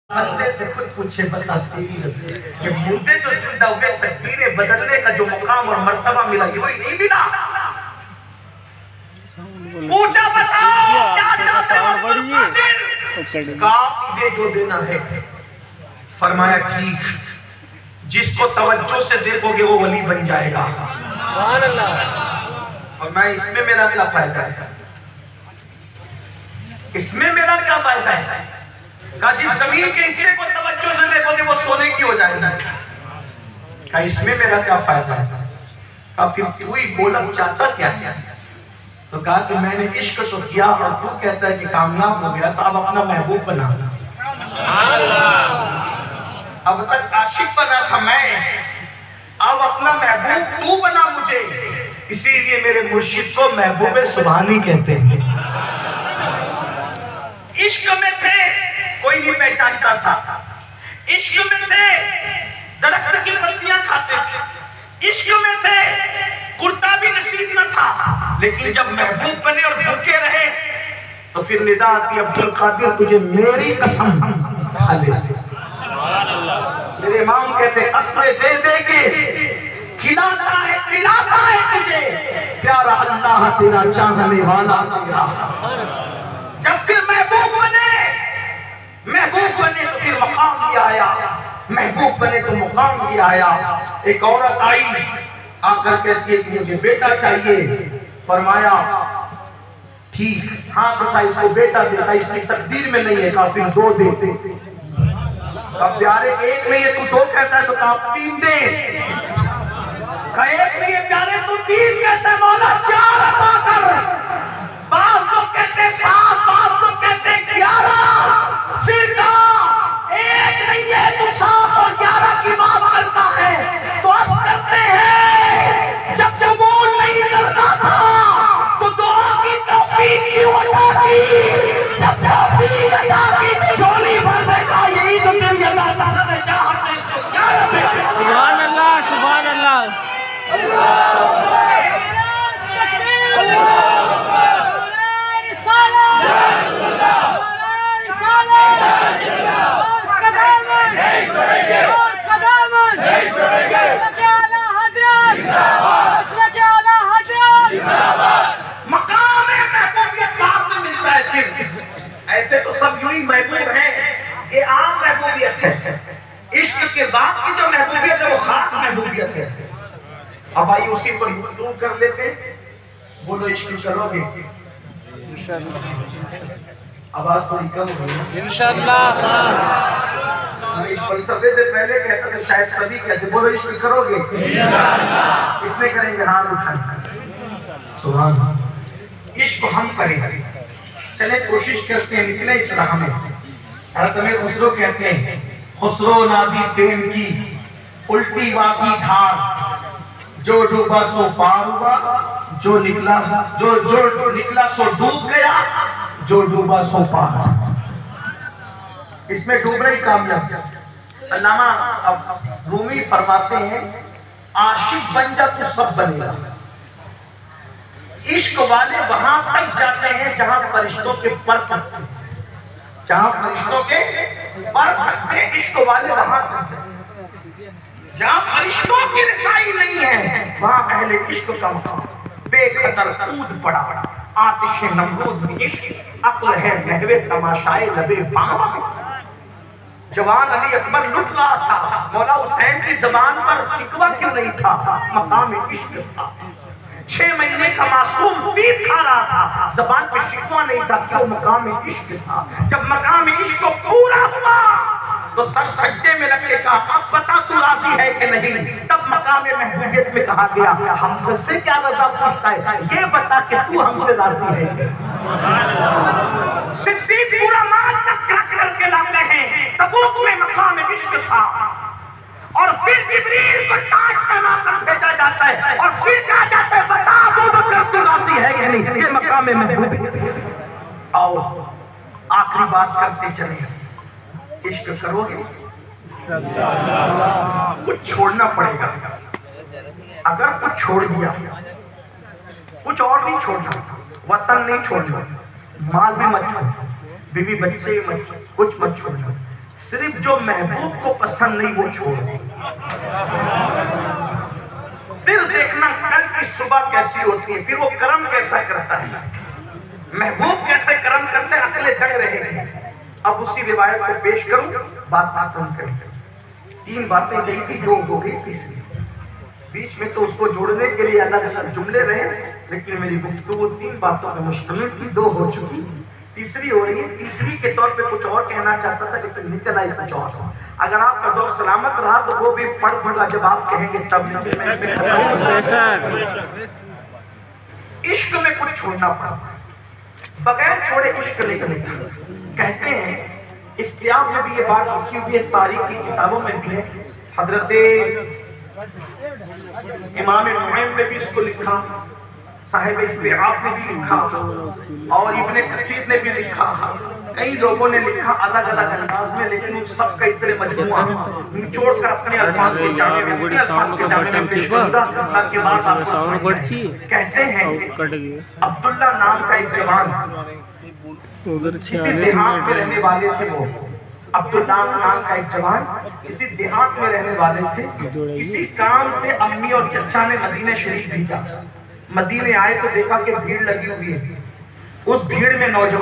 بندے سے خود پوچھے بتا تیری رضا کہ مردے جو زندہ ہوئے تقدیریں بدلنے کا جو مقام اور مرتبہ ملا یہ وہی نہیں ملا. پوچھا بتاؤ کیا چاہتے ہو؟ کام دے جو دینا ہے. فرمایا ٹھیک، جس کو توجہ سے دیکھو گے وہ ولی بن جائے گا. سبحان اللہ. اور میں اس میں میرا کیا فائدہ ہے؟ اس میں میرا کیا فائدہ ہے؟ کہا جس زمین کے حصے کو توجہ سے دیکھو گے وہ سونے کی ہو جائے گا. کہا اس میں میرا کیا فائدہ ہے؟ کہا پھر کوئی بولا چاہتا کیا ہے؟ تو کہا کہ میں نے عشق تو کیا اور تو کہتا ہے کہ کامیاب ہو گیا، تو اب اپنا محبوب بنا. اب تک عاشق بنا تھا میں، اب اپنا محبوب تو بنا مجھے. اسی لیے میرے مرشد کو محبوب سبحانی کہتے ہیں. عشق میں تھے کوئی نہیں پہچانتا تھا، عشق میں تھے درخت کی پتیاں کھاتے تھے، عشق میں تھے کرتا بھی نصیب نہ تھا. لیکن جب محبوب بنے اور بھوکے رہے تو پھر ندا آتی عبد القادر تجھے میری قسم کھا لے. میرے امام کہتے اسرے دے دے کے کھلاتا ہے تجھے پیارا اللہ تیرا چاہنے والا تیرا. جب پھر محبوب بنے تو پھر مقام بھی آیا، محبوب بنے تو مقام بھی آیا. ایک عورت آئی آ کر کہتی ہے کہ مجھے بیٹا چاہیے. فرمایا ٹھیک، ہاں بتا اس کو بیٹا دیتا، اس کی تقدیر میں نہیں ہے. کافر دو دیتے. اب پیارے ایک نہیں ہے تو دو کہتا ہے تو آپ تین دے. ایک نہیں ہے پیارے تو تین کہتا ہے مولا چار عطا کر. بعض لوگ کہتے ہیں 7، بعض لوگ کہتے ہیں 11. پھر کہا ایک نہیں ہے تو 7 اور 11 کی بات کرتا ہے. تو اس کرتے ہیں جب قبول نہیں کرنا تھا تو دعا کی توفیق کی وجہ کی، جب توفیق عطا کی جھولی بھرنے کا یہی تو تیری اللہ تعالیٰ نے چاہت ہے. اس کو کیا رہے؟ سبحان اللہ سبحان اللہ. مقام محبوبیت بعد میں ملتا ہے. پھر ایسے تو سب یوں ہی محبوب ہیں، یہ عام محبوبیت ہے. عشق کے بعد کی جو محبوبیت ہے وہ خاص محبوبیت ہے. اب آئیے اسی پر گفتگو کر لیتے. بولو عشق کرو گے؟ آواز تھوڑی کم ہو گئی انشاءاللہ. میں اس فلسفے سے پہلے کہتا تھا شاید سبھی کہتے بولو عشق کرو گے؟ کتنے کریں گے ہاتھ اٹھائیں؟ سبحان اللہ. عشق ہم کریں گے. چلیں کوشش کرتے ہیں نکلے اس راہ میں. حضرت امیر خسرو کہتے ہیں خسرو نادی پین کی الٹی واقعی دھار، جو ڈوبا سو پار ہوا، جو نکلا سو ڈوب گیا، جو ڈوبا سو پار. اس میں ڈوبنا ہی کامیاب. علامہ رومی فرماتے ہیں عاشق بن جا تو سب بنے گا. عشق والے وہاں تک جاتے ہیں جہاں فرشتوں کے پر تھکتے ہیں. جہاں فرشتوں کے پر تھکتے ہیں عشق والے وہاں تک جاتے ہیں. جہاں فرشتوں کی رسائی نہیں ہے وہاں اہل عشق کا مقام. بے خطر کود پڑا آتش نمرود میں عشق، عقل ہے محو تماشائے لبے پاوا. جوان علی اکبر لٹ رہا تھا، مولا حسین کی زبان پر شکوہ کیوں نہیں تھا؟ مقام عشق تھا. 6 مہینے کا معصوم پیٹ کھا رہا تھا، زبان پہ شکوہ نہیں تھا کیوں؟ مقام عشق تھا. جب مقام عشق پورا ہوا تو سر سجدے میں رکھ کے کہا اب بتا تو راضی ہے کہ نہیں؟ تب مقام محبوبیت میں کہا گیا ہم سے کیا رضا پوچھتا ہے، یہ بتا کہ تو ہم سے راضی ہے. صدیق پورا مال تک کر کے لاتے ہیں. تبوک میں مقام عشق تھا اور پھر جبریل کو تاج پہنا کر بھیجا جاتا ہے اور پھر کہا جاتا ہے بتا ابو بکر تو راضی ہے کہ نہیں؟ یہ مقام محبوبیت. آؤ آخری بات کرتے چلیں. عشق کرو گے؟ کچھ چھوڑنا پڑے گا. اگر کچھ چھوڑ دیا کچھ اور نہیں چھوڑنا. وطن نہیں چھوڑنا، مال بھی مت چھوڑنا، بیوی بچے مت، کچھ مت چھوڑنا، صرف جو محبوب کو پسند نہیں وہ چھوڑ دے. پھر دیکھنا کل کی صبح کیسی ہوتی ہے، پھر وہ کرم کیسا کرتا ہے. محبوب کیسے کرم کرتے ہیں اکلے دنگ رہے ہیں. اب اسی روایت کو پیش کروں، بات ختم کریں. 3 باتیں کہی تھی، جو ہو گئی تیسری. بیچ میں تو اس کو جوڑنے کے لیے الگ الگ جملے رہے، لیکن میری گفتگو 3 باتوں میں مشتمل تھی. 2 ہو چکی، تیسری ہو رہی ہے. تیسری کے طور پہ کچھ اور کہنا چاہتا تھا لیکن نکل آئی کچھ اور. اگر آپ کا ذوق سلامت رہا تو وہ بھی پڑھ پڑھا جب آپ کہیں گے تب. عشق میں کچھ چھوڑنا پڑا، بغیر چھوڑے عشق نہیں کرتا. کہتے ہیں اسلام میں بھی یہ بات لکھی ہوئی ہے، تاریخ کی کتابوں میں بھی ہے. حضرت امام نعیم نے بھی اس کو لکھا، صاحب استیعاب نے بھی لکھا، اور ابن کثیر نے بھی لکھا. کئی لوگوں نے لکھا الگ الگ انداز میں، لیکن ان سب کا اتنے مجموعہ نچوڑ کر اپنے الفاظ کے جامع میں پیش کروں گا تاکہ بات آپ کو سمجھ آئے. کہتے ہیں عبداللہ نام کا ایک جوان کسی دیہات میں رہنے والے تھے. وہ عبداللہ نام کا ایک جوان کسی دیہات میں رہنے والے تھے. کسی کام سے امی اور چچا نے مدینہ شریف بھیجا. مدینے آئے تو دیکھا کہ بھیڑ لگی ہوئی ہے. اس بھیڑ میں نوجوان